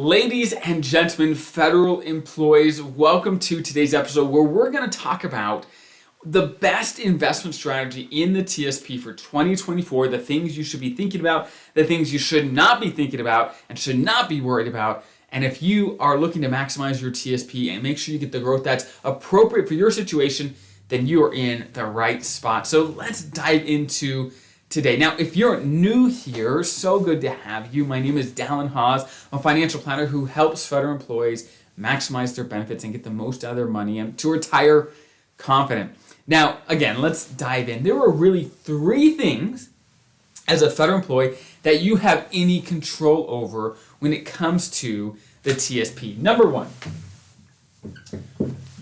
Ladies and gentlemen, federal employees, welcome to today's episode where we're going to talk about the best investment strategy in the TSP for 2024, the things you should be thinking about, the things you should not be thinking about and should not be worried about. And if you are looking to maximize your TSP and make sure you get the growth that's appropriate for your situation, then you are in the right spot. So let's dive into today. Now, if you're new here, so good to have you. My name is Dallin Hawes. I'm a financial planner who helps federal employees maximize their benefits and get the most out of their money and to retire confident. Now, again, let's dive in. There are really three things as a federal employee that you have any control over when it comes to the TSP. Number one,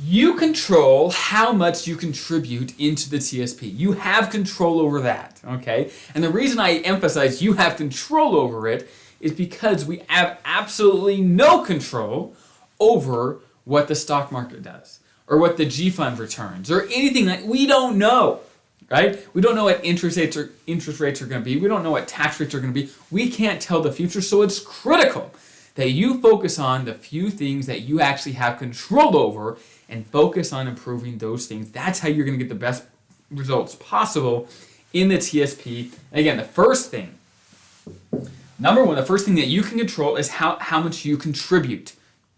you control how much you contribute into the TSP. You have control over that, okay? And the reason I emphasize you have control over it is because we have absolutely no control over what the stock market does or what the G fund returns or anything like we don't know, right? We don't know what interest rates are going to be. We don't know what tax rates are going to be. We can't tell the future, so it's critical that you focus on the few things that you actually have control over and focus on improving those things. That's how you're going to get the best results possible in the TSP. And again, the first thing, number one, the first thing that you can control is how much you contribute.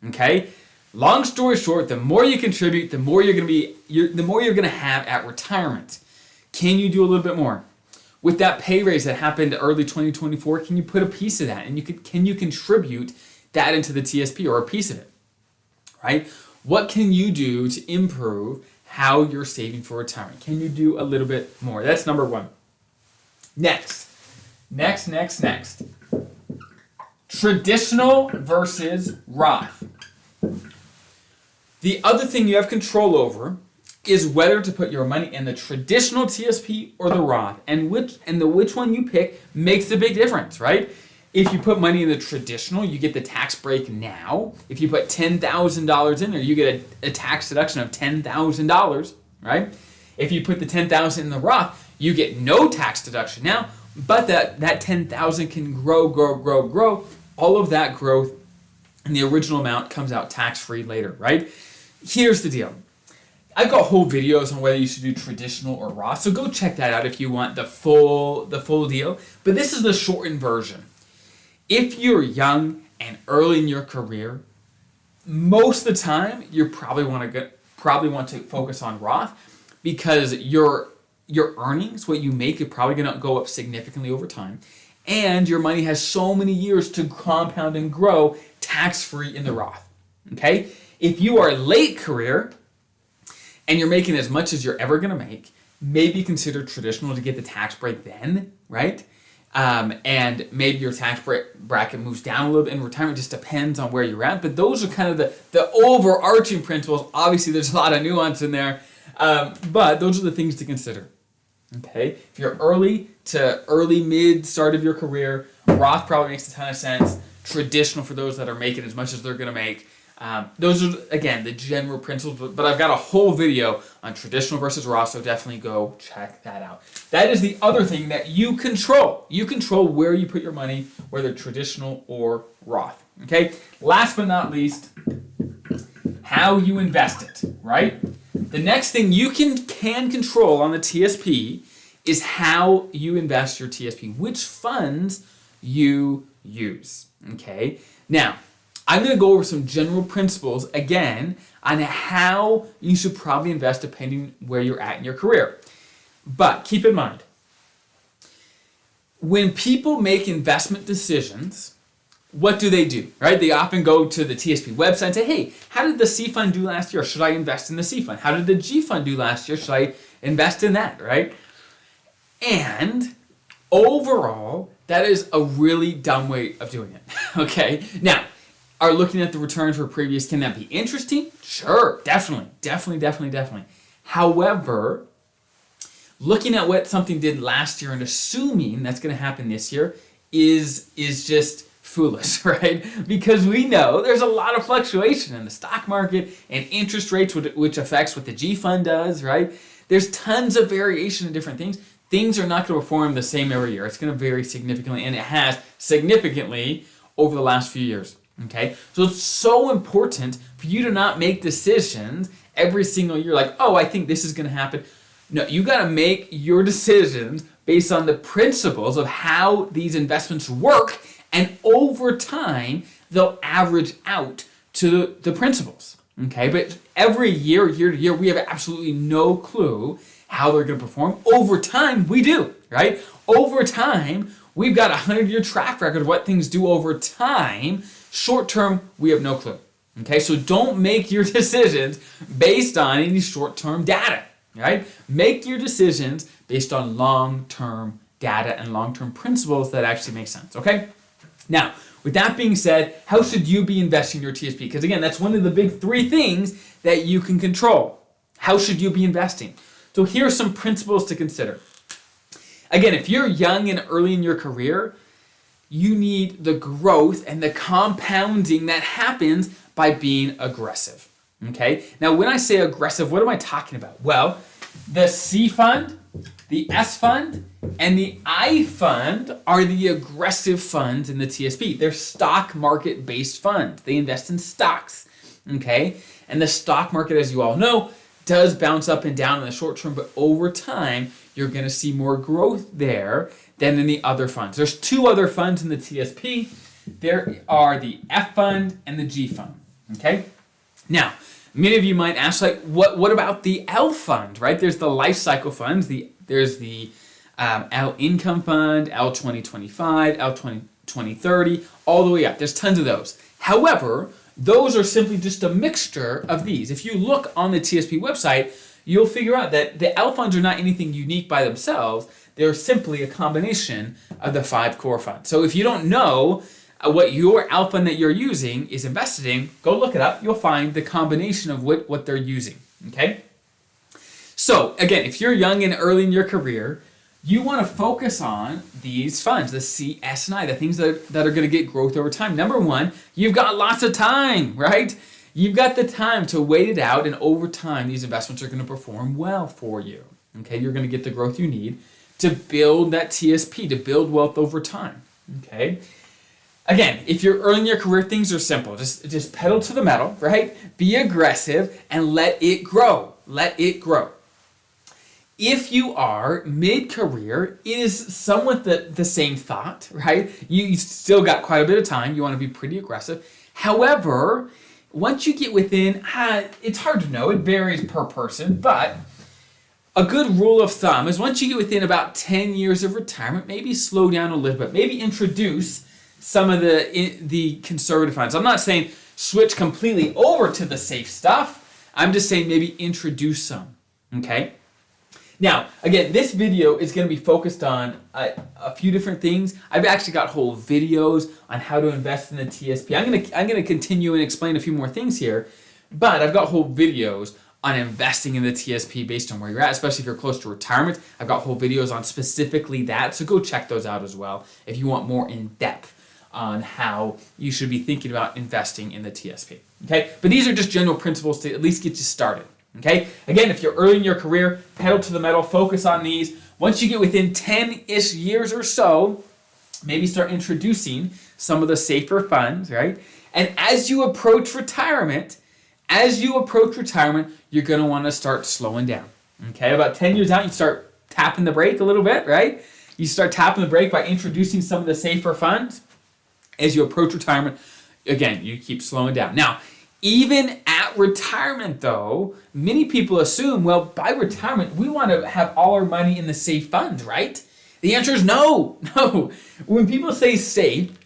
Okay? Long story short, the more you contribute, the more you're going to have at retirement. Can you do a little bit more? With that pay raise that happened early 2024, can you put a piece of that and can you contribute that into the TSP or a piece of it? Right? What can you do to improve how you're saving for retirement? Can you do a little bit more? That's number one. Next. Traditional versus Roth. The other thing you have control over is whether to put your money in the traditional TSP or the Roth, and which one you pick makes a big difference, right? If you put money in the traditional, you get the tax break now. If you put $10,000 in there, you get a tax deduction of $10,000, right? If you put the $10,000 in the Roth, you get no tax deduction now, but that $10,000 can grow. All of that growth and the original amount comes out tax-free later, right? Here's the deal. I've got whole videos on whether you should do traditional or Roth, so go check that out if you want the full deal. But this is the shortened version. If you're young and early in your career, most of the time you probably want to focus on Roth because your earnings, what you make, are probably going to go up significantly over time, and your money has so many years to compound and grow tax-free in the Roth. Okay? If you are late career and you're making as much as you're ever going to make, maybe consider traditional to get the tax break then, right? And maybe your tax bracket moves down a little bit in retirement. Just depends on where you're at. But those are kind of the overarching principles. Obviously, there's a lot of nuance in there, but those are the things to consider. Okay, if you're early mid start of your career, Roth probably makes a ton of sense. Traditional for those that are making as much as they're going to make. Those are, again, the general principles, but I've got a whole video on traditional versus Roth, so definitely go check that out. That is the other thing that you control. You control where you put your money, whether traditional or Roth. Okay? Last but not least, how you invest it, right? The next thing you can control on the TSP is how you invest your TSP, which funds you use. Okay? Now, I'm going to go over some general principles, again, on how you should probably invest depending where you're at in your career. But keep in mind, when people make investment decisions, what do? Right? They often go to the TSP website and say, hey, how did the C fund do last year? Should I invest in the C fund? How did the G fund do last year? Should I invest in that, right? And overall, that is a really dumb way of doing it, okay? Now, are looking at the returns for previous, can that be interesting? Sure, definitely. However, looking at what something did last year and assuming that's going to happen this year is just foolish, right? Because we know there's a lot of fluctuation in the stock market and interest rates, which affects what the G fund does, right? There's tons of variation in different things. Things are not going to perform the same every year. It's going to vary significantly, and it has significantly over the last few years. Okay, so it's so important for you to not make decisions every single year like, oh, I think this is going to happen. No, you got to make your decisions based on the principles of how these investments work, and over time, they'll average out to the principles. Okay, but every year to year, we have absolutely no clue how they're going to perform. Over time, we do, right? Over time, we've got a 100-year track record of what things do over time. Short term, we have no clue. Okay, so don't make your decisions based on any short-term data, right? Make your decisions based on long-term data and long-term principles that actually make sense, okay? Now, with that being said, how should you be investing your TSP? Because again, that's one of the big 3 things that you can control. How should you be investing? So here are some principles to consider. Again, if you're young and early in your career, you need the growth and the compounding that happens by being aggressive. Okay? Now, when I say aggressive, what am I talking about? Well, the C fund, the S fund, and the I fund are the aggressive funds in the TSP. They're stock market based funds. They invest in stocks. Okay? And the stock market, as you all know, does bounce up and down in the short term, but over time, you're going to see more growth there than in the other funds. There's 2 other funds in the TSP. There are the F fund and the G fund. Okay? Now, many of you might ask, like, what about the L fund, right? There's the life cycle funds. There's the L income fund, L 2025, L 2030, all the way up. There's tons of those. However, those are simply just a mixture of these. If you look on the TSP website, you'll figure out that the L funds are not anything unique by themselves. They're simply a combination of the 5 core funds. So if you don't know what your L fund that you're using is invested in, go look it up. You'll find the combination of what they're using. Okay? So again, if you're young and early in your career, you want to focus on these funds, the C, S, and I, the things that are going to get growth over time. Number 1, you've got lots of time, right? You've got the time to wait it out, and over time, these investments are going to perform well for you. Okay, you're going to get the growth you need to build that TSP, to build wealth over time. Okay. Again, if you're early in your career, things are simple. Just pedal to the metal, right? Be aggressive and let it grow. Let it grow. If you are mid-career, it is somewhat the same thought, right? You still got quite a bit of time. You want to be pretty aggressive. However, once you get within, it's hard to know. It varies per person, but a good rule of thumb is once you get within about 10 years of retirement, maybe slow down a little bit. Maybe introduce some of the conservative funds. I'm not saying switch completely over to the safe stuff. I'm just saying maybe introduce some, okay? Now, again, this video is going to be focused on a few different things. I've actually got whole videos on how to invest in the TSP. I'm going to continue and explain a few more things here, but I've got whole videos on investing in the TSP based on where you're at, especially if you're close to retirement. I've got whole videos on specifically that, so go check those out as well if you want more in depth on how you should be thinking about investing in the TSP. Okay, but these are just general principles to at least get you started. Okay, again, if you're early in your career, pedal to the metal, focus on these. Once you get within 10-ish years or so, maybe start introducing some of the safer funds, right? And as you approach retirement, you're going to want to start slowing down. Okay, about 10 years out, you start tapping the brake a little bit, right? You start tapping the brake by introducing some of the safer funds. As you approach retirement, again, you keep slowing down. Now, even at retirement, though, many people assume, well, by retirement, we want to have all our money in the safe funds, right? The answer is no. When people say safe,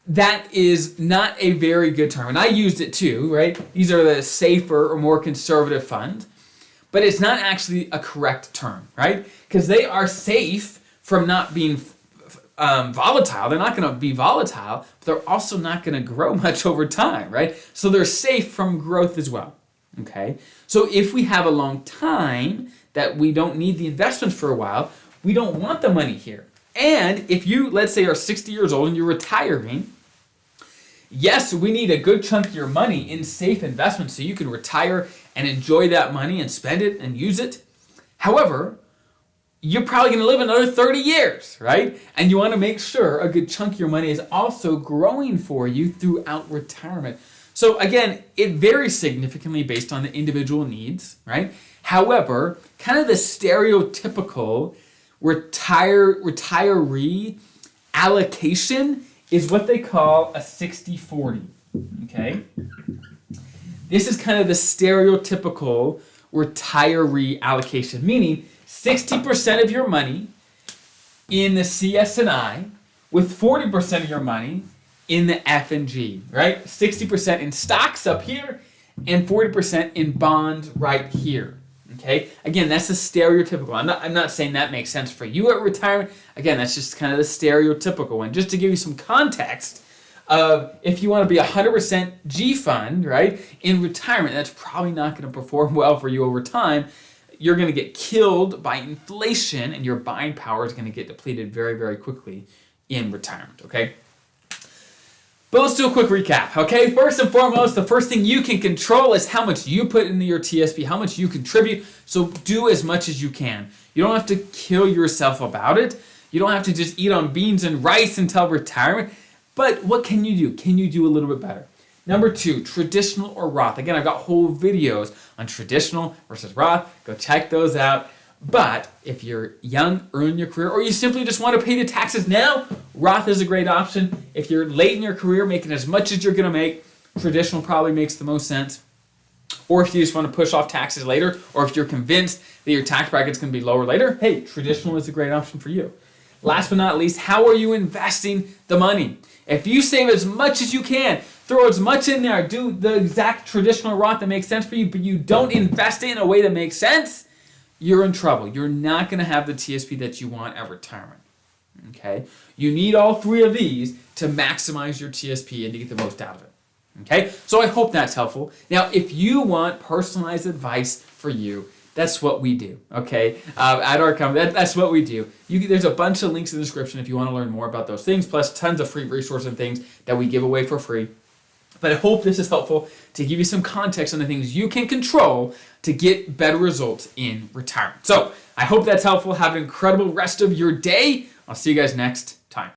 that is not a very good term. And I used it too, right? These are the safer or more conservative funds. But it's not actually a correct term, right? Because they are safe from not being volatile. They're not going to be volatile, but they're also not going to grow much over time, right? So they're safe from growth as well, okay? So if we have a long time that we don't need the investments for a while, we don't want the money here. And if you, let's say, are 60 years old and you're retiring, yes, we need a good chunk of your money in safe investments so you can retire and enjoy that money and spend it and use it. However, you're probably going to live another 30 years, right? And you want to make sure a good chunk of your money is also growing for you throughout retirement. So again, it varies significantly based on the individual needs, right? However, kind of the stereotypical retiree allocation is what they call a 60-40, okay? This is kind of the stereotypical retiree allocation, meaning 60% of your money in the CS&I with 40% of your money in the F&G, right? 60% in stocks up here and 40% in bonds right here. Okay? Again, that's the stereotypical. I'm not saying that makes sense for you at retirement. Again, that's just kind of the stereotypical one. Just to give you some context of if you want to be 100% G fund, right, in retirement, that's probably not going to perform well for you over time. You're going to get killed by inflation and your buying power is going to get depleted very, very quickly in retirement, okay? But let's do a quick recap, okay? First and foremost, the first thing you can control is how much you put into your TSP, how much you contribute. So do as much as you can. You don't have to kill yourself about it. You don't have to just eat on beans and rice until retirement. But what can you do? Can you do a little bit better? Number 2, traditional or Roth. Again, I've got whole videos on traditional versus Roth. Go check those out. But if you're young, early in your career, or you simply just want to pay the taxes now, Roth is a great option. If you're late in your career, making as much as you're going to make, traditional probably makes the most sense. Or if you just want to push off taxes later, or if you're convinced that your tax bracket's going to be lower later, hey, traditional is a great option for you. Last but not least, how are you investing the money? If you save as much as you can, throw as much in there, do the exact traditional Roth that makes sense for you, but you don't invest it in a way that makes sense, you're in trouble. You're not going to have the TSP that you want at retirement. Okay? You need all 3 of these to maximize your TSP and to get the most out of it. Okay? So I hope that's helpful. Now, if you want personalized advice for you, that's what we do, okay? At our company, that's what we do. There's a bunch of links in the description if you want to learn more about those things, plus tons of free resources and things that we give away for free. But I hope this is helpful to give you some context on the things you can control to get better results in retirement. So I hope that's helpful. Have an incredible rest of your day. I'll see you guys next time.